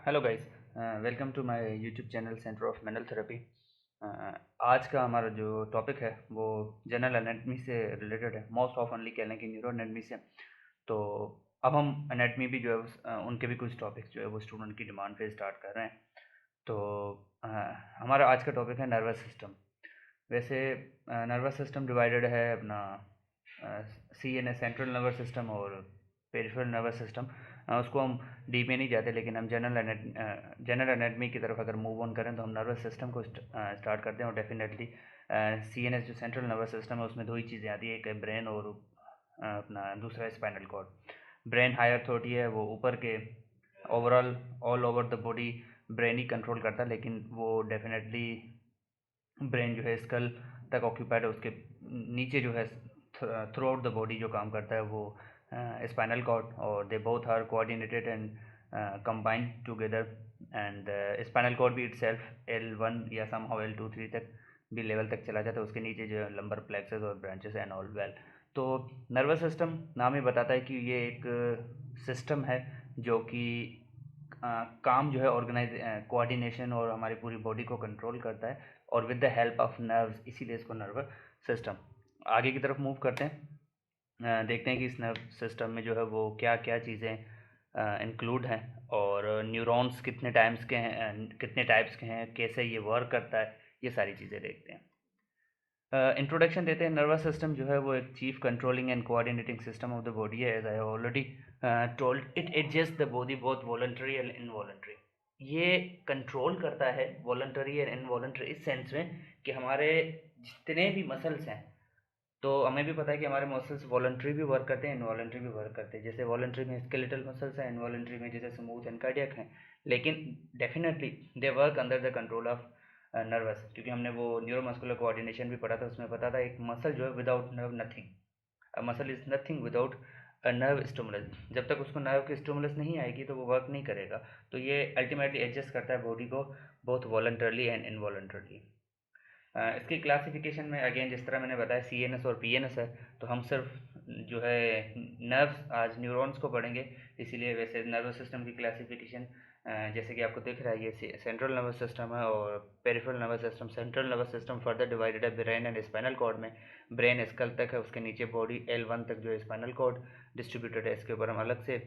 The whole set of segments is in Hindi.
Hello guys, welcome to my YouTube channel centre of mental therapy. आज का हमारा जो टॉपिक है वो जनरल एनाटमी से रिलेटेड है। मोस्ट ऑफनली कह लें कि न्यूरो एनाटमी से। तो अब हम एनाटमी भी जो है उनके भी कुछ टॉपिक्स जो है वो स्टूडेंट की डिमांड पे स्टार्ट कर रहे हैं। तो अ, हमारा आज का टॉपिक है नर्वस सिस्टम। वैसे नर्वस सिस्टम डिवाइडेड है अपना C N S central nervous system और पेरिफेरल नर्वस सिस्टम। उसको हम डीप में नहीं जाते, लेकिन हम जनरल एनाटमी की तरफ अगर मूव ऑन करें तो हम नर्वस सिस्टम को स्टार्ट करते हैं। और डेफिनेटली सी एन एस जो सेंट्रल नर्वस सिस्टम है उसमें दो ही चीज़ें आती है, एक है ब्रेन और अपना दूसरा है spinal cord. Brain high authority है, वो ऊपर के overall all over the body brain ही कंट्रोल करता है, लेकिन वो डेफिनेटली ब्रेन जो है स्कल तक ऑक्यूपाइड है। उसके नीचे जो है थ्रू आउट द बॉडी जो काम करता है वो स्पाइनल कॉर्ड, और they both are coordinated and combined together. And spinal cord भी इटसेल्फ L1 या समहाउ L2-3 तक भी लेवल तक चला जाता है। उसके नीचे जो लंबर प्लेक्सस और ब्रांचेस एंड ऑल वेल। तो नर्वस सिस्टम नाम ही बताता है कि ये एक सिस्टम है जो कि काम जो है ऑर्गेनाइज कोऑर्डिनेशन और हमारी पूरी बॉडी को कंट्रोल करता है, और with the help of nerves, इसीलिए इसको नर्वस सिस्टम। आगे की तरफ मूव करते हैं। देखते हैं कि इस नर्व सिस्टम में जो है वो क्या क्या चीज़ें इंक्लूड हैं, और न्यूरॉन्स कितने टाइम्स के हैं, कितने टाइप्स के हैं, कैसे ये वर्क करता है, ये सारी चीज़ें देखते हैं। इंट्रोडक्शन देते हैं। नर्वस सिस्टम जो है वो एक chief controlling and coordinating system of the body है। As I already told, it adjust the body both voluntary and involuntary. ये कंट्रोल करता है वॉलंटरी एंड इनवॉलंटरी इस सेंस में कि हमारे जितने भी मसल्स हैं, तो हमें भी पता है कि हमारे मसल्स वॉलंटरी भी वर्क करते हैं, इनवॉलंटरी भी वर्क करते हैं। जैसे वॉलंटरी में स्केलेटल मसल्स हैं, इनवॉलंटरी में जैसे स्मूथ एंड कार्डियक हैं। लेकिन definitely they work under the control of nervous, क्योंकि हमने वो न्यूरोमस्कुलर कोऑर्डिनेशन भी पढ़ा था। उसमें पता था एक मसल जो है without nerve nothing, a muscle is nothing without a nerve stimulus. जब तक उसको नर्व की स्टिमुलस नहीं आएगी तो वो वर्क नहीं करेगा। तो ये अल्टीमेटली एडजस्ट करता है बॉडी को बोथ वॉलंटरली एंड इनवॉलंटरली। इसकी क्लासिफिकेशन में अगेन जिस तरह मैंने बताया CNS और PNS है, तो हम सिर्फ जो है नर्व्स आज न्यूरॉन्स को पढ़ेंगे। इसीलिए वैसे नर्वस सिस्टम की क्लासिफिकेशन जैसे कि आपको दिख रहा है, ये सेंट्रल नर्वस सिस्टम है और peripheral nervous system. Central nervous system further divided है ब्रेन एंड स्पाइनल कॉर्ड में। ब्रेन स्कल तक है, उसके नीचे बॉडी L1 तक जो है स्पाइनल कॉर्ड डिस्ट्रीब्यूटेड है। इसके ऊपर हम अलग से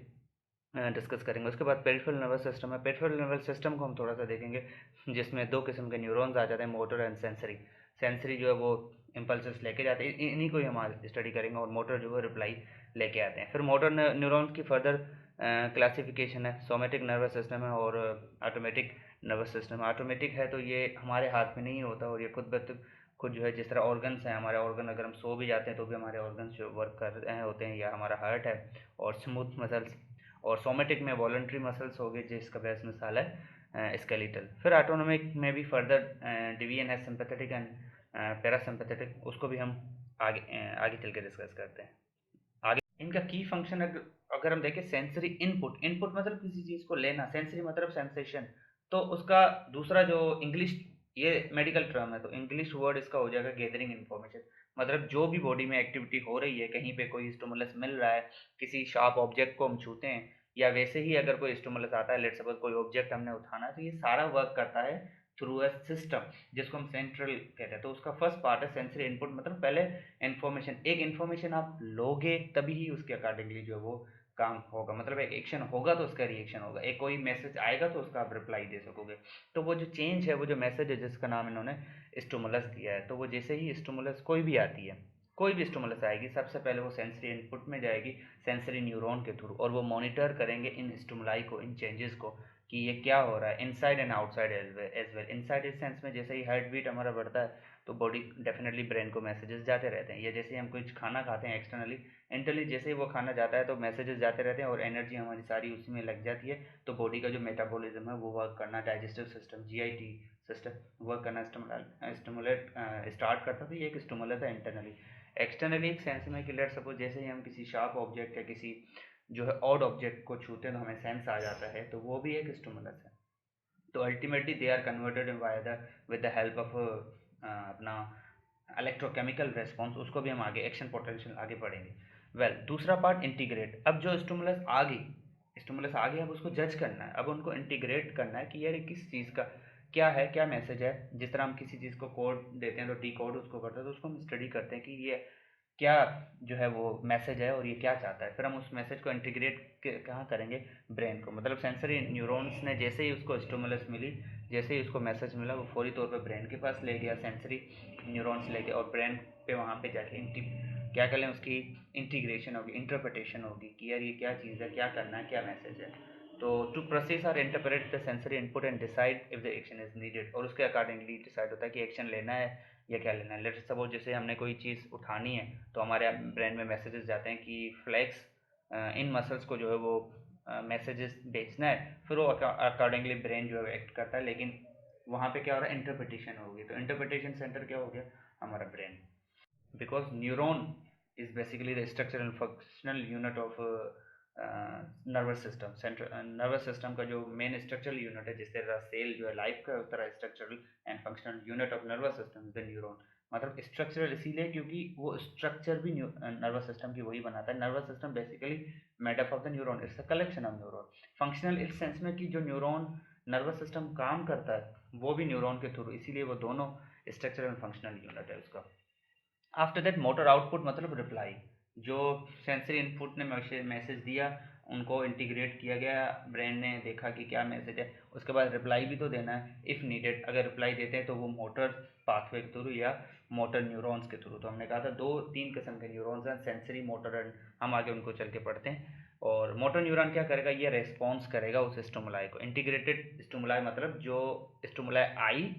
डिस्कस करेंगे। उसके बाद पेरिफेरल नर्वस सिस्टम है। पेरिफेरल नर्वस सिस्टम को हम थोड़ा सा देखेंगे, जिसमें दो किस्म के न्यूरॉन्स आ जाते हैं, मोटर एंड सेंसरी। सेंसरी जो है वो इम्पल्सेस लेके जाते हैं, इन्हीं को ही हम आज स्टडी करेंगे, और मोटर जो है रिप्लाई लेके आते हैं। फिर मोटर न्यूरॉन्स की फर्दर क्लासिफिकेशन है। सोमेटिक नर्वस सिस्टम है और ऑटोमेटिक नर्वस सिस्टम। ऑटोमेटिक है तो ये हमारे हाथ में नहीं होता, और ये खुद जो है जिस तरह ऑर्गन्स हैं, हमारे ऑर्गन अगर हम सो भी जाते हैं तो भी हमारे ऑर्गन्स जो वर्क कर रहे होते हैं, या हमारा हार्ट है और स्मूथ मसल्स। और सोमेटिक में वॉलंटरी मसल्स हो गए, जिसका बेस्ट मिसाल है स्केलेटल। फिर ऑटोनोमिक में भी फर्दर डिवीजन है, सिंपैथेटिक एंड पैरासिम्पैथेटिक। उसको भी हम आगे चल के डिस्कस करते हैं। आगे इनका की फंक्शन अगर हम देखें, सेंसरी इनपुट, इनपुट मतलब किसी चीज़ को लेना, सेंसरी मतलब सेंसेशन। तो उसका दूसरा जो इंग्लिश, ये मेडिकल टर्म है, तो इंग्लिश वर्ड इसका हो जाएगा गैदरिंग इन्फॉर्मेशन। मतलब जो भी बॉडी में एक्टिविटी हो रही है, कहीं पे कोई स्टिमुलस मिल रहा है, किसी शार्प ऑब्जेक्ट को हम छूते हैं, या वैसे ही अगर कोई स्टिमुलस आता है, लेट्स सपोज कोई ऑब्जेक्ट हमने उठाना है, तो ये सारा वर्क करता है थ्रू अ सिस्टम जिसको हम सेंट्रल कहते हैं। तो उसका फर्स्ट पार्ट है सेंसरी इनपुट। मतलब पहले इन्फॉर्मेशन, एक इन्फॉर्मेशन आप लोगे तभी ही उसके अकॉर्डिंगली जो है वो काम होगा। मतलब एक एक्शन होगा तो उसका रिएक्शन होगा, एक कोई मैसेज आएगा तो उसका आप रिप्लाई दे सकोगे। तो वो जो चेंज है, वो जो मैसेज है, जिसका नाम इन्होंने स्टिमुलस दिया है, तो वो जैसे ही स्टिमुलस कोई भी आती है, कोई भी स्टिमुलस आएगी, सबसे पहले वो सेंसरी इनपुट में जाएगी, सेंसरी न्यूरॉन के थ्रू, और वो मॉनिटर करेंगे इन स्टिमुलाई को, इन चेंजेस को, कि ये क्या हो रहा है inside and outside as well. Inside इस सेंस में जैसे ही हार्ट बीट हमारा बढ़ता है तो बॉडी डेफिनेटली ब्रेन को मैसेजेस जाते रहते हैं। या जैसे ही हम कुछ खाना खाते हैं एक्सटर्नली, इंटरनली जैसे ही वो खाना जाता है तो मैसेजेस जाते रहते हैं, और एनर्जी हमारी सारी उसी में लग जाती है। तो बॉडी का जो मेटाबॉलिज्म है वो वर्क करना, digestive system, GIT system work करना स्टिमुलेट स्टार्ट करता है। तो ये एक स्टिमुलस है इंटरनली। एक्सटर्नली एक सेंस में कि लेट सपोज जैसे ही हम किसी शार्प ऑब्जेक्ट या किसी जो है ऑड ऑब्जेक्ट को छूते हैं तो हमें सेंस आ जाता है, तो वो भी एक स्टिमुलस है। तो ultimately they are converted by the with the help of अपना इलेक्ट्रोकेमिकल रेस्पॉन्स। उसको भी हम आगे एक्शन पोटेंशियल आगे पढ़ेंगे। वेल दूसरा पार्ट इंटीग्रेट। अब जो स्टिमुलस आ गई, स्टिमुलस आ गया, अब उसको जज करना है, अब उनको इंटीग्रेट करना है कि यार ये किस चीज़ का क्या है, क्या मैसेज है। जिस तरह हम किसी चीज़ को कोड देते हैं तो डी कोड उसको करते हैं, तो उसको हम स्टडी करते हैं कि ये क्या जो है वो मैसेज है और ये क्या चाहता है। फिर हम उस मैसेज को इंटीग्रेट कहाँ करेंगे, ब्रेन को, मतलब सेंसरी न्यूरॉन्स ने जैसे ही उसको स्टिमुलस मिली, जैसे ही उसको मैसेज मिला, वो फौरी तौर पे ब्रेन के पास ले गया, सेंसरी न्यूरॉन्स लेके, और ब्रेन पे वहाँ पे जाके क्या कर लें, उसकी इंटीग्रेशन होगी, इंटरप्रिटेशन होगी कि यार ये क्या चीज़ है, क्या करना है, क्या मैसेज है। तो टू प्रोसेस और interpret the sensory input and decide if the action is needed, और उसके अकॉर्डिंगली डिसाइड होता है कि एक्शन लेना है या क्या लेना है। लेट्स सपोज जैसे हमने कोई चीज़ उठानी है तो हमारे ब्रेन में मैसेजेस जाते हैं कि फ्लैक्स इन मसल्स को जो है वो मैसेजेस भेजना है, फिर वो अकॉर्डिंगली ब्रेन जो है एक्ट करता है। लेकिन वहाँ पे क्या हो रहा है, इंटरप्रिटेशन होगी। तो इंटरप्रिटेशन सेंटर क्या हो गया, हमारा brain, because neuron is basically the structural and functional unit of nervous system. Central nervous system का जो मेन स्ट्रक्चरल यूनिट है, जिस तरह सेल जो है लाइफ का, उस तरह structural and functional unit of nervous system the neuron. मतलब स्ट्रक्चरल इसीलिए क्योंकि वो स्ट्रक्चर भी नर्वस सिस्टम की वही बनाता है। Nervous system basically made up of the neuron, it's a collection of neuron. Functional इस सेंस में कि जो न्यूरॉन नर्वस सिस्टम काम करता है वो भी न्यूरॉन के थ्रू, इसीलिए वो दोनों स्ट्रक्चरल एंड फंक्शनल यूनिट है उसका। आफ्टर दैट मोटर आउटपुट मतलब रिप्लाई, जो सेंसरी इनपुट ने मैसेज दिया, उनको इंटीग्रेट किया गया, ब्रेन ने देखा कि क्या मैसेज है, उसके बाद रिप्लाई भी तो देना है इफ़ नीडेड। अगर रिप्लाई देते हैं तो वो मोटर पाथवे के थ्रू या मोटर न्यूरॉन्स के थ्रू। तो हमने कहा था दो तीन किस्म के न्यूरॉन्स हैं, सेंसरी, मोटर एंड हम आगे उनको चल के पढ़ते हैं। और मोटर न्यूरॉन क्या करेगा, ये रेस्पॉन्स करेगा उस स्टिमुलाई को। इंटीग्रेटेड स्टिमुलाई मतलब जो स्टिमुलाई आई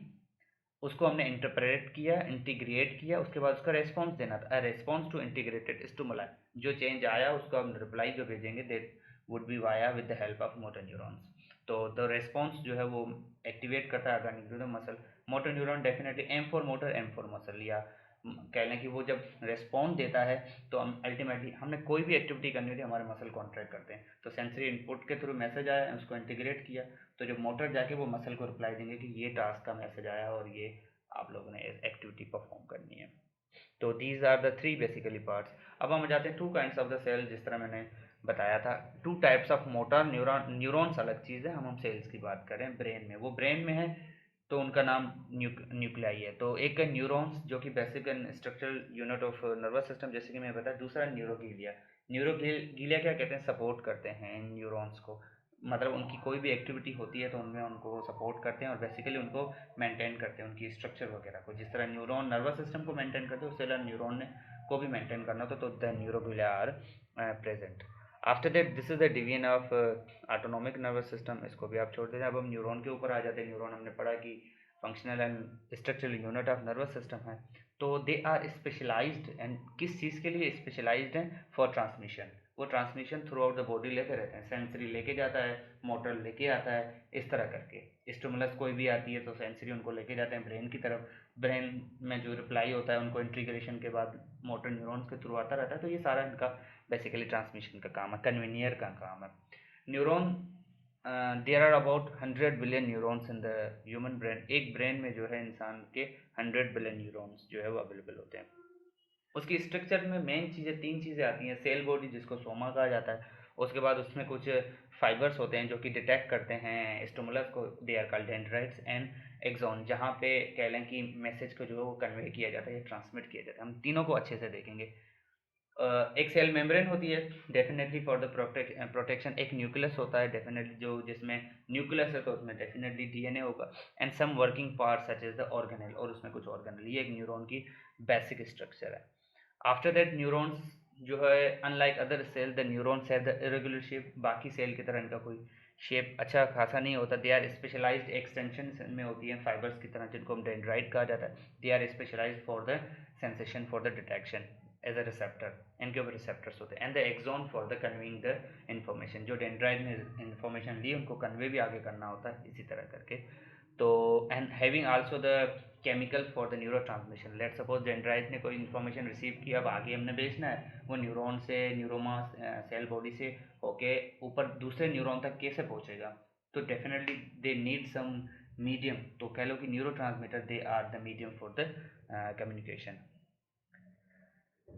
उसको हमने इंटरप्रेट किया, इंटीग्रेट किया, उसके बाद उसका रेस्पॉन्स देना था। रेस्पॉन्स टू इंटीग्रेटेड स्टिमुलाई, जो चेंज आया उसको हम रिप्लाई जो भेजेंगे that would be via with the help of motor neurons. तो द रेस्पॉन्स जो है वो एक्टिवेट करता है according to the muscle. Motor neuron definitely M for motor, M for muscle, या कह लें कि वो जब रेस्पॉन्स देता है तो हम अल्टीमेटली हमने कोई भी एक्टिविटी करनी होती है, हमारे मसल कॉन्ट्रैक्ट करते हैं। तो सेंसरी इनपुट के थ्रू मैसेज आया, उसको इंटीग्रेट किया, तो जब मोटर जाके वो मसल को रिप्लाई देंगे कि ये टास्क का मैसेज आया और ये आप लोगों ने एक्टिविटी परफॉर्म करनी है। तो these are the three basically parts. अब हम जाते हैं two kinds of the cell, जिस तरह मैंने बताया था two types of motor neuron. Neurons अलग चीज़ है, हम सेल्स की बात करें ब्रेन में, वो ब्रेन में है तो उनका नाम न्यूक्लियाई है। तो एक है न्यूरॉन्स जो कि basic and structural unit of nervous system, जैसे कि मैं बताया। दूसरा न्यूरोगीलिया। न्यूरोगीलिया क्या कहते हैं, सपोर्ट करते हैं न्यूरॉन्स को, मतलब उनकी कोई भी एक्टिविटी होती है तो उनमें उनको सपोर्ट करते हैं और बेसिकली उनको मेंटेन करते हैं, उनकी स्ट्रक्चर वगैरह को। जिस तरह न्यूरॉन नर्वस सिस्टम को मेंटेन करते हैं, उससे तरह न्यूरॉन ने को भी मेंटेन करना होता, तो the neuroglia are present. After that this is the division of autonomic nervous system, इसको भी आप छोड़ देते हैं। अब हम न्यूरॉन के ऊपर आ जाते हैं। न्यूरॉन हमने पढ़ा कि functional and structural unit of nervous system है। तो दे आर स्पेशलाइज्ड, एंड किस चीज़ के लिए स्पेशलाइज्ड हैं, फॉर ट्रांसमिशन। वो transmission through out the body लेते रहते हैं, सेंसरी लेके जाता है, मोटर लेके आता है, इस तरह करके। स्टिमुलस कोई भी आती है तो सेंसरी उनको लेके जाते हैं ब्रेन की तरफ, ब्रेन में जो रिप्लाई होता है उनको इंटीग्रेशन के बाद मोटर न्यूरॉन्स के थ्रू आता रहता है। तो ये सारा इनका बेसिकली ट्रांसमिशन का काम है, कन्वीनियर का काम है। Neuron, there are about 100 billion neurons in the human brain. एक ब्रेन में जो है इंसान के 100 बिलियन न्यूरॉन्स जो है वो अवेलेबल होते हैं। उसकी स्ट्रक्चर में मेन चीज़ें, तीन चीज़ें आती हैं। सेल बॉडी जिसको सोमा कहा जाता है, उसके बाद उसमें कुछ फाइबर्स होते हैं जो कि डिटेक्ट करते हैं स्टिमुलस को, they are called dendrites, and axon, जहाँ पे कह लें कि मैसेज को जो है वो कन्वे किया जाता है या ट्रांसमिट किया जाता है। हम तीनों को अच्छे से देखेंगे। एक सेल मेम्ब्रेन होती है डेफिनेटली फॉर द प्रोटेक्शन। एक न्यूक्लियस होता है डेफिनेटली, जो जिसमें न्यूक्लियस है तो उसमें डेफिनेटली डीएनए होगा, and some working part such as the organelle, और उसमें कुछ ऑर्गेनेल। ये एक न्यूरॉन की बेसिक स्ट्रक्चर है। आफ्टर दैट न्यूरॉन्स जो है, unlike other cell, the neurons have the irregular shape. बाकी सेल की तरह इनका कोई शेप अच्छा खासा नहीं होता। दे आर स्पेशलाइज्ड, एक्सटेंशन में होती है फाइबर्स की तरह, जिनको हम डेंड्राइट कहा जाता है। They are specialised for the sensation, for the detection as a receptor, इनके ऊपर रिसेप्टर्स होते हैं। And the axon for the conveying the information, जो डेंड्राइट ने इन्फॉर्मेशन ली उनको कन्वे भी आगे करना होता है, इसी तरह करके। तो and having also the chemical for the neuro transmission. Let suppose dendrite ने कोई इन्फॉर्मेशन रिसीव किया, अब आगे हमने भेजना है, वो न्यूरॉन से, न्यूरोमा सेल बॉडी से होके ऊपर दूसरे न्यूरॉन तक कैसे पहुंचेगा। तो definitely they need some medium. तो कह लो कि neurotransmitter they are the medium for the communication.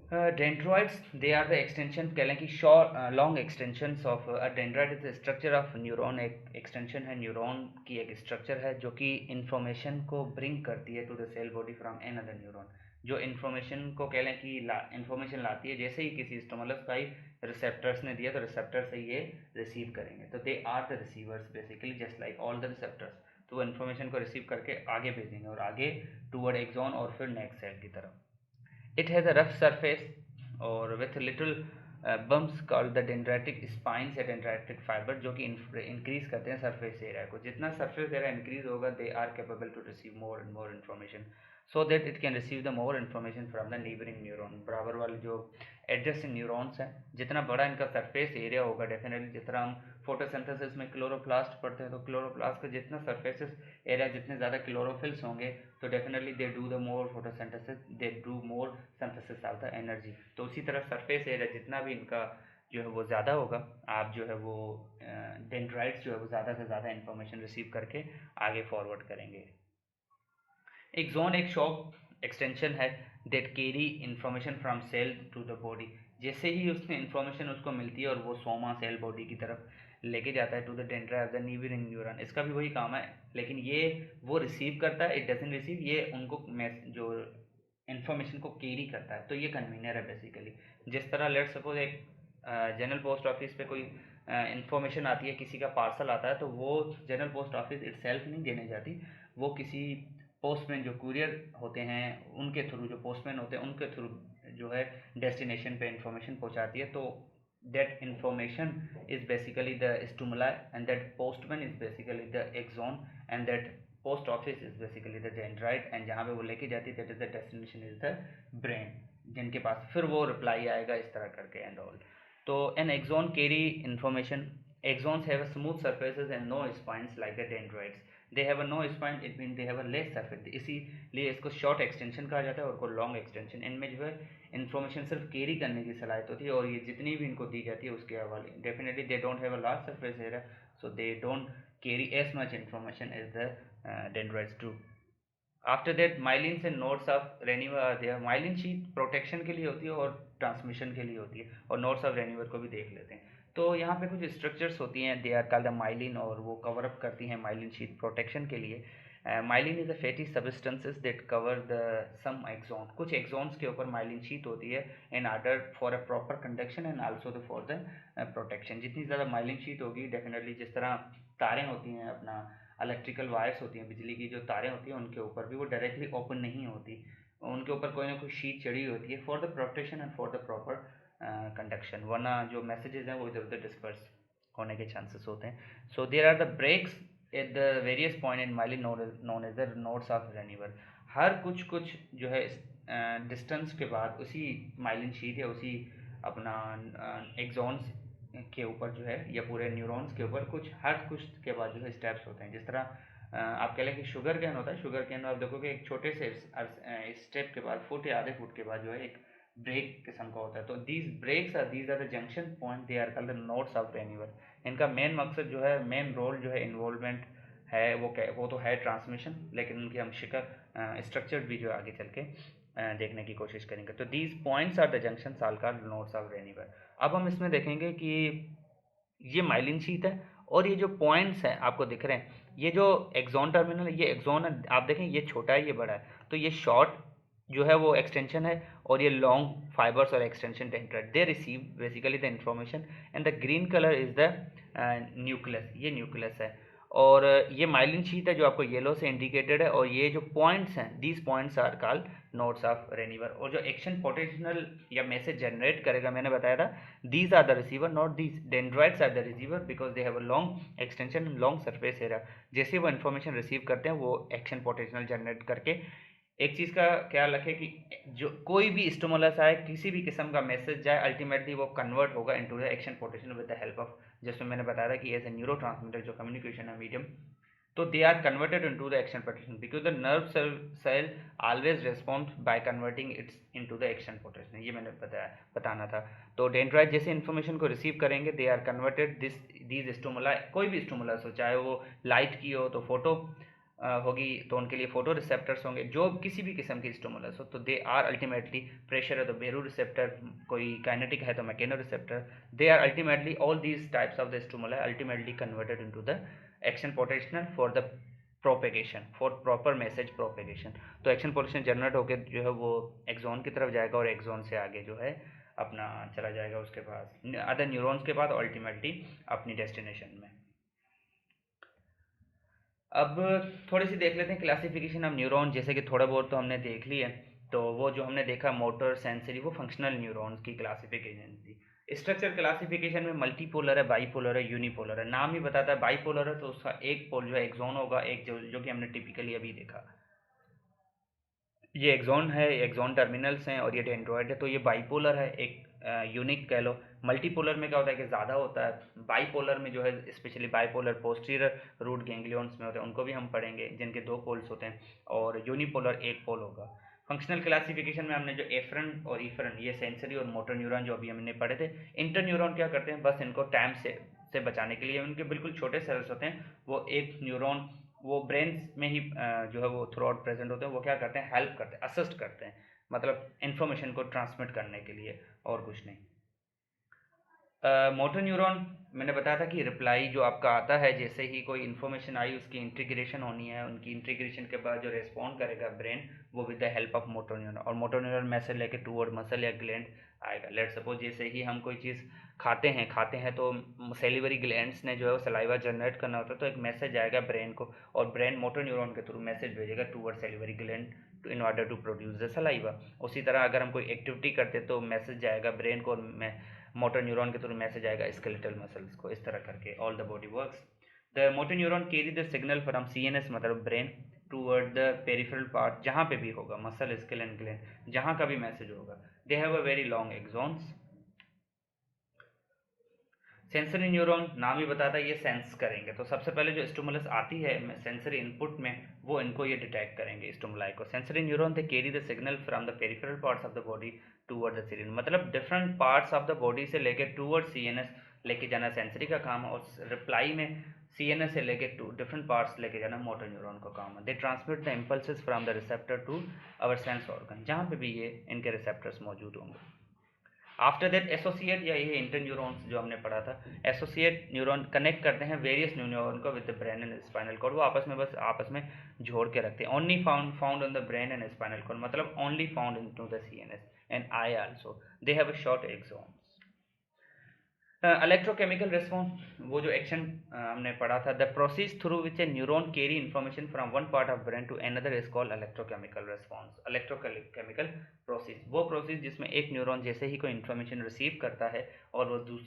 Dendroids, they are the extension कह लें कि short long extensions of a dendrite is the structure of neuron. एक extension है neuron की, एक structure है जो कि information को bring करती है to the cell body from another neuron. जो information को कह लें कि information लाती है, जैसे ही किसी stimulus का ही receptors ने दिया तो receptors से ये receive करेंगे. तो they are the receivers basically, just like all the receptors. तो वो information को receive करके आगे भेजेंगे और आगे toward axon और फिर next cell की तरफ. It has a rough surface और with little bumps called the dendritic spines या dendritic fiber, जो कि increase करते हैं surface area को. जितना surface area increase होगा, they are capable to receive more and more information, so that it can receive the more information from the neighboring neuron. बराबर वाले जो adjacent neurons हैं, जितना बड़ा इनका surface area होगा, डेफिनेटली जिस तरह हम फोटोसिंथेसिस में क्लोरोप्लास्ट पढ़ते हैं तो क्लोरोप्लास्ट का जितना सरफेसेस एरिया, जितने ज़्यादा क्लोरोफिल्स होंगे तो definitely they do the more photosynthesis, they do more synthesis of the energy. तो उसी तरह सरफेस एरिया जितना भी इनका जो है वो ज़्यादा होगा, आप जो है वो डेंड्राइट्स जो है वो ज़्यादा से ज़्यादा इन्फॉर्मेशन रिसीव करके आगे फॉरवर्ड करेंगे. एक्सॉन एक शॉर्ट एक्सटेंशन है that carry information from cell to the body. जैसे ही उसमें इंफॉर्मेशन उसको मिलती है और वो सोमा सेल बॉडी की तरफ लेके जाता है to the dendrite of the neighbouring neuron. इसका भी वही काम है, लेकिन ये वो रिसीव करता है, इट डजंट रिसीव, ये उनको जो इन्फॉर्मेशन को कैरी करता है. तो ये कन्वीनर है बेसिकली. जिस तरह लेट सपोज एक जनरल पोस्ट ऑफिस पे कोई इन्फॉर्मेशन आती है, किसी का पार्सल आता है, तो वो जनरल पोस्ट ऑफिस इटसेल्फ नहीं देने जाती, वो किसी पोस्टमैन जो कुरियर होते हैं उनके थ्रू, जो पोस्टमैन होते हैं उनके थ्रू जो है डेस्टिनेशन पे इंफॉर्मेशन पहुंचाती है. तो that information is basically the stimuli and that postman is basically the axon and that post office is basically the dendrite. And जहाँ पे वो लेके जाती है that is the destination is the brain, जिनके पास फिर वो रिप्लाई आएगा इस तरह करके एंड ऑल. तो an axon carry information. Axons have a smooth surfaces and no spines like the dendrites. They have a no spine, it means they have a less surface. इसीलिए इसको शॉर्ट एक्सटेंशन कहा जाता है और को लॉन्ग एक्सटेंशन. इनमें जो है इन्फॉर्मेशन सिर्फ कैरी करने की सलाहियत होती है और ये जितनी भी इनको दी जाती है उसके हवाले, definitely they don't have a large surface area, so they don't carry as much information as the dendrites do. After that myelin से nodes of Ranvier are there. Myelin sheath protection के लिए होती है और ट्रांसमिशन के लिए होती है, और नोड्स ऑफ रेनिवर को भी देख लेते हैं. तो यहाँ पे कुछ स्ट्रक्चर्स होती हैं, they are called the myelin, और वो कवर अप करती हैं माइलिन शीट प्रोटेक्शन के लिए. Myelin is a fatty substances that cover the some axon. कुछ एक्सॉन्स के ऊपर माइलिन शीट होती है in order for a proper conduction and also the for the protection. जितनी ज़्यादा माइलिन शीट होगी, डेफिनेटली जिस तरह तारें होती हैं, अपना इलेक्ट्रिकल वायर्स होती हैं, बिजली की जो तारें होती हैं, उनके ऊपर भी वो डायरेक्टली ओपन नहीं होती, उनके ऊपर कोई ना कोई शीट चढ़ी होती है for the protection and for the proper conduction, वरना जो मैसेजेस हैं वो इधर उधर डिस्पर्स होने के चांसेस होते हैं. So there are the breaks at the various point in myelin known as the nodes of Ranvier. हर कुछ जो है डिस्टेंस के बाद उसी माइलिन शीट या उसी अपना एक्सॉन्स के ऊपर जो है या पूरे न्यूरॉन्स के ऊपर कुछ के बाद जो है स्टेप्स होते हैं. जिस तरह आप कह लें कि शुगर कैन होता है, शुगर कैन आप देखोगे एक छोटे से स्टेप के बाद, फुट या आधे फुट के बाद जो है एक ब्रेक किस्म का होता है. तो these are the junction point, they are called the nodes of Ranvier. इनका मेन मकसद जो है, मेन रोल जो है, इन्वॉल्वमेंट है, वो तो है ट्रांसमिशन, लेकिन उनकी हम स्ट्रक्चर भी जो आगे चल के देखने की कोशिश करेंगे. तो these points are the junction are called nodes of Ranvier. अब हम इसमें देखेंगे कि ये माइलिन शीट है और ये जो पॉइंट्स हैं आपको दिख रहे हैं, ये जो एक्सॉन टर्मिनल है, ये एक्सॉन है, आप देखें ये छोटा है, ये बड़ा है. तो ये शॉर्ट जो है वो एक्सटेंशन है और ये लॉन्ग फाइबर्स और extension dendrite, they receive basically the information. And the green colour is the nucleus, ये न्यूक्लियस है. और ये माइलिन शीट है जो आपको येलो से इंडिकेटेड है, और ये जो पॉइंट्स हैं, these points are called nodes of Ranvier. और जो एक्शन पोटेंशियल या मैसेज जनरेट करेगा, मैंने बताया था, these are the receiver, not these. Dendrites are the receiver because they have a long extension, long surface area. जैसे वो इन्फॉर्मेशन रिसीव करते हैं, वो एक्शन पोटेंशियल जनरेट करके. एक चीज़ का ख्याल रखें कि जो कोई भी स्टिमुलस आए, किसी भी किस्म का मैसेज जाए, अल्टीमेटली वो कन्वर्ट होगा into the action potential with the help of, जिसमें मैंने बताया था कि एज ए न्यूरो ट्रांसमीटर जो कम्युनिकेशन है मीडियम, तो they are converted into the action potential because the nerve cell always respond by converting its into the action potential. ये मैंने बताना था. तो डेंड्राइट जैसे इन्फॉर्मेशन को रिसीव करेंगे, दे आर कन्वर्टेड दीज स्टिमुला, कोई भी स्टिमुलस हो, चाहे वो लाइट की हो तो फोटो होगी तो उनके लिए फोटो रिसेप्टर्स होंगे। जो किसी भी किस्म की स्टिमुलस हो तो दे आर अल्टीमेटली, प्रेशर है तो बेरो रिसेप्टर, कोई काइनेटिक है तो mechanoreceptor, they are ultimately all these types of the stimuli ultimately converted into the action potential for the propagation, for proper message propagation. तो एक्शन पोटेंशियल जनरेट होकर जो है वो एक्सॉन की तरफ जाएगा और एक्सॉन से आगे जो है अपना चला जाएगा उसके पास अदर न्यूरॉन्स के बाद अल्टीमेटली अपनी डेस्टिनेशन में। अब थोड़ी सी देख लेते हैं क्लासिफिकेशन ऑफ न्यूरॉन। जैसे कि थोड़ा बहुत तो हमने देख लिया, तो वो जो हमने देखा मोटर सेंसरी, वो फंक्शनल न्यूरॉन्स की क्लासिफिकेशन थी। स्ट्रक्चर क्लासिफिकेशन में मल्टीपोलर है, बाईपोलर है, यूनिपोलर है। नाम ही बताता है बाईपोलर है तो उसका एक पोल जो है एक्सॉन होगा, एक जो कि हमने टिपिकली अभी देखा ये एक्सॉन है, एक्सॉन टर्मिनल्स हैं और ये डेंड्रॉइड है, तो ये बाईपोलर है, एक यूनिक कह लो। मल्टीपोलर में क्या होता है कि ज़्यादा होता है। बाईपोलर में जो है specially bipolar posterior root ganglions में होते हैं, उनको भी हम पढ़ेंगे, जिनके दो पोल्स होते हैं, और यूनिपोलर एक पोल होगा। फंक्शनल क्लासिफिकेशन में हमने जो एफरन और ईफरन, ये सेंसरी और मोटर न्यूरॉन जो अभी हमने पढ़े थे। इंटर न्यूरॉन क्या करते हैं, बस इनको टाइम से बचाने के लिए, उनके बिल्कुल छोटे सेल्स होते हैं, वो एक न्यूरॉन वो ब्रेन में ही जो है वो थ्रू आउट प्रेजेंट होते हैं। वो क्या करते हैं, हेल्प करते हैं, असिस्ट करते हैं, मतलब इन्फॉर्मेशन को ट्रांसमिट करने के लिए, और कुछ नहीं। मोटर न्यूरॉन मैंने बताया था कि रिप्लाई जो आपका आता है, जैसे ही कोई इन्फॉर्मेशन आई उसकी इंटीग्रेशन होनी है, उनकी इंटीग्रेशन के बाद जो रिस्पॉन्ड करेगा ब्रेन, वो with the help of motor neuron, और मोटर न्यूरॉन मैसेज लेके टूवर्ड मसल या ग्लैंड आएगा। लेट सपोज जैसे ही हम कोई चीज़ खाते हैं तो सेलिवरी ग्लैंड्स ने जो है वो सलाइवा जनरेट करना होता है, तो एक मैसेज आएगा ब्रेन को, और ब्रेन मोटर न्यूरॉन के थ्रू मैसेज भेजेगा toward salivary gland in order to produce the saliva. उसी तरह अगर हम कोई एक्टिविटी करते तो मैसेज जाएगा ब्रेन को, और मोटर न्यूरॉन के थ्रू मैसेज आएगा स्केलेटल मसल्स को। इस तरह करके all the body works. The motor neuron carry the signal from CNS मतलब brain toward the peripheral part, जहाँ पे भी होगा मसल स्केल एंड ग्लैंड, जहाँ का भी मैसेज होगा। They have a very long axons. Sensory neuron नाम ही बताता है ये सेंस करेंगे, तो सबसे पहले जो स्टिमुलस आती है सेंसरी इनपुट में, वो इनको ये डिटेक्ट करेंगे स्टिमुलाई को। Sensory neuron they carry the signal from the peripheral parts of the body toward the CNS, मतलब different parts of the body से लेके टूवर्ड सीएनएस लेके जाना सेंसरी का काम है, और रिप्लाई में सीएनएस से लेके टू डिफरेंट पार्ट्स लेके जाना मोटर न्यूरॉन का काम है। They transmit the impulses from the receptor to our sense organ, जहाँ पे भी ये इनके रिसेप्टर्स मौजूद होंगे। आफ्टर दैट एसोसिएट, या ये इंटर न्यूरॉन्स जो हमने पढ़ा था, एसोसिएट न्यूरॉन कनेक्ट करते हैं वेरियस न्यूरॉन को with the brain and spinal cord. वो आपस में जोड़ के रखते हैं। Only found on the brain and spinal cord, मतलब only found in to the CNS and I also. They have a short axons. Electrochemical response, वो जो एक्शन हमने पढ़ा था, the process through which a neuron carry information from one part of brain to another is called electrochemical response. Electrochemical process, वो प्रोसेस जिसमें एक न्यूरॉन जैसे ही कोई इन्फॉर्मेशन रिसीव करता है और वो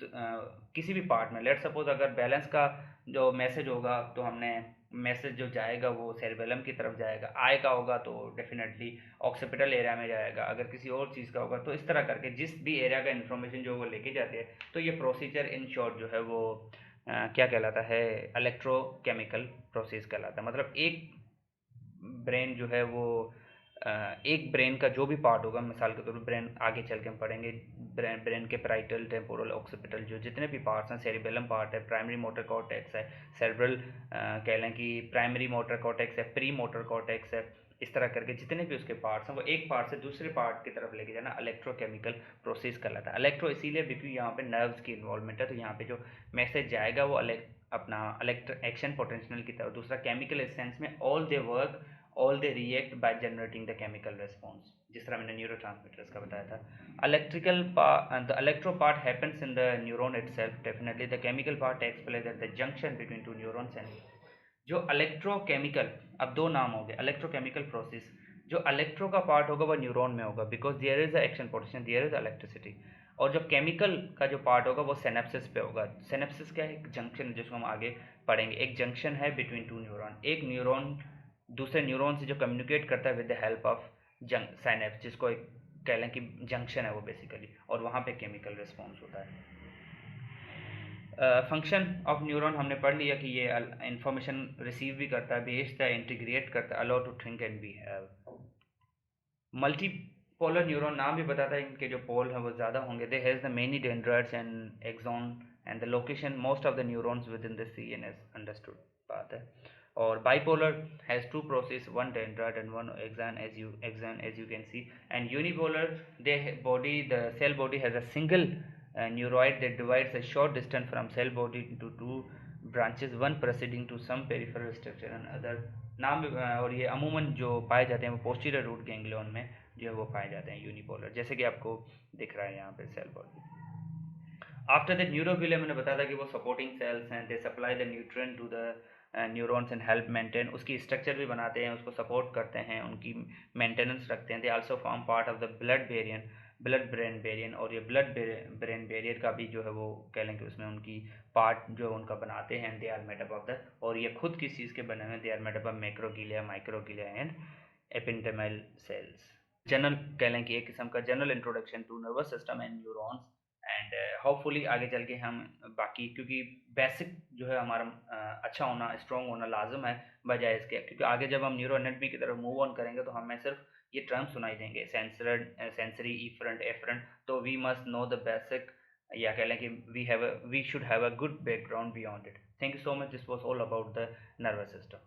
किसी भी पार्ट में, लेट सपोज अगर बैलेंस का जो मैसेज होगा तो हमने मैसेज जो जाएगा वो सेरेबेलम की तरफ जाएगा, आई का होगा तो डेफिनेटली ऑक्सीपिटल एरिया में जाएगा, अगर किसी और चीज़ का होगा तो इस तरह करके जिस भी एरिया का इन्फॉर्मेशन जो वो लेके जाते हैं। तो ये प्रोसीजर इन शॉर्ट जो है वो क्या कहलाता है, इलेक्ट्रोकेमिकल प्रोसेस कहलाता है। मतलब एक ब्रेन जो है वो एक ब्रेन का जो भी पार्ट होगा, मिसाल के तौर पर ब्रेन, आगे चल के हम पढ़ेंगे ब्रेन के प्राइटल, टेम्पोरल, ऑक्सीपिटल, जो जितने भी पार्ट्स हैं, सेरिबेलम पार्ट है, प्राइमरी मोटर कॉर्टेक्स है, सेरेब्रल कह लें कि प्राइमरी मोटर कॉर्टेक्स है, प्री मोटर कॉर्टेक्स है, इस तरह करके जितने भी उसके पार्ट्स हैं वो एक पार्ट से दूसरे पार्ट की तरफ लेके जाना इलेक्ट्रोकेमिकल प्रोसेस कहलाता है। इलेक्ट्रो इसीलिए क्योंकि यहाँ पे नर्व्स की इन्वॉल्वमेंट है, तो यहाँ पे जो मैसेज जाएगा वो अपना एक्शन पोटेंशियल की तरफ। दूसरा केमिकल सेंस में all they work, all they react by generating the chemical response, जिस तरह मैंने न्यूरोट्रांसमीटर्स का बताया था। Electrical the electro part happens in the neuron itself, definitely the chemical part takes place at the junction between two neurons and जो इलेक्ट्रोकेमिकल, अब दो नाम हो गए इलेक्ट्रोकेमिकल प्रोसेस। जो इलेक्ट्रो का पार्ट होगा वो न्यूरॉन में होगा, because there is a action potential, there is electricity. और जो केमिकल का जो पार्ट होगा वो सिनेप्सिस पे होगा। सिनेप्सिस क्या है, एक जंक्शन जिसको हम आगे पढ़ेंगे, एक जंक्शन है बिटवीन टू न्यूरॉन। एक न्यूरॉन दूसरे न्यूरॉन से जो कम्युनिकेट करता है with the help of synapse, जिसको एक कह लें कि जंक्शन है वो बेसिकली, और वहाँ पे केमिकल रिस्पॉन्स होता है। फंक्शन ऑफ न्यूरॉन हमने पढ़ लिया कि ये इंफॉर्मेशन रिसीव भी करता है, भेजता है, इंटीग्रेट करता है, allow to think and behave. Multipolar neuron नाम भी बताता है, इनके जो पोल हैं वो ज़्यादा होंगे। They has the many dendrites and axon and the location most of the neurons within the C N S understood बात है। और bipolar has two processes, one dendrite and one axon as you can see, and unipolar, the cell body has a single neuroid that divides a short distance from cell body into two branches, one proceeding to some peripheral structure and other नाम और ये अमूमन जो पाए जाते हैं वो पोस्टीरियर रूट गैंग्लियन में जो है वो पाए जाते हैं यूनिपोलर, जैसे कि आपको दिख रहा है यहाँ पे cell body. After that neurophilia मैंने बताया था कि वो सपोर्टिंग सेल्स हैं, they supply the nutrient to the neurons and help maintain, उसकी स्ट्रक्चर भी बनाते हैं, उसको सपोर्ट करते हैं, उनकी मेंटेनेंस रखते हैं। They also form part of the blood brain barrier, और ये ब्लड ब्रेन बैरियर का भी जो है वो कह लें कि उसमें उनकी पार्ट जो उनका बनाते हैं। They are made up of the, और ये खुद किस चीज़ के बने हुए हैं, they are made up of macroglia, microglia and ependymal cells. General कह लें कि एक किस्म का general introduction to nervous system and neurons, and hopefully आगे चल के हम बाकी, क्योंकि बेसिक जो है हमारा अच्छा होना, स्ट्रॉन्ग होना लाजम है बजाय इसके, क्योंकि आगे जब हम न्यूरो एनाटमी की तरफ मूव ऑन करेंगे तो हमें सिर्फ ये टर्म सुनाई देंगे, सेंसरी, इफरेंट, एफरेंट, तो we must know the basic, या कह लें कि we should have a good background beyond it. Thank you so much, this was all about the nervous system.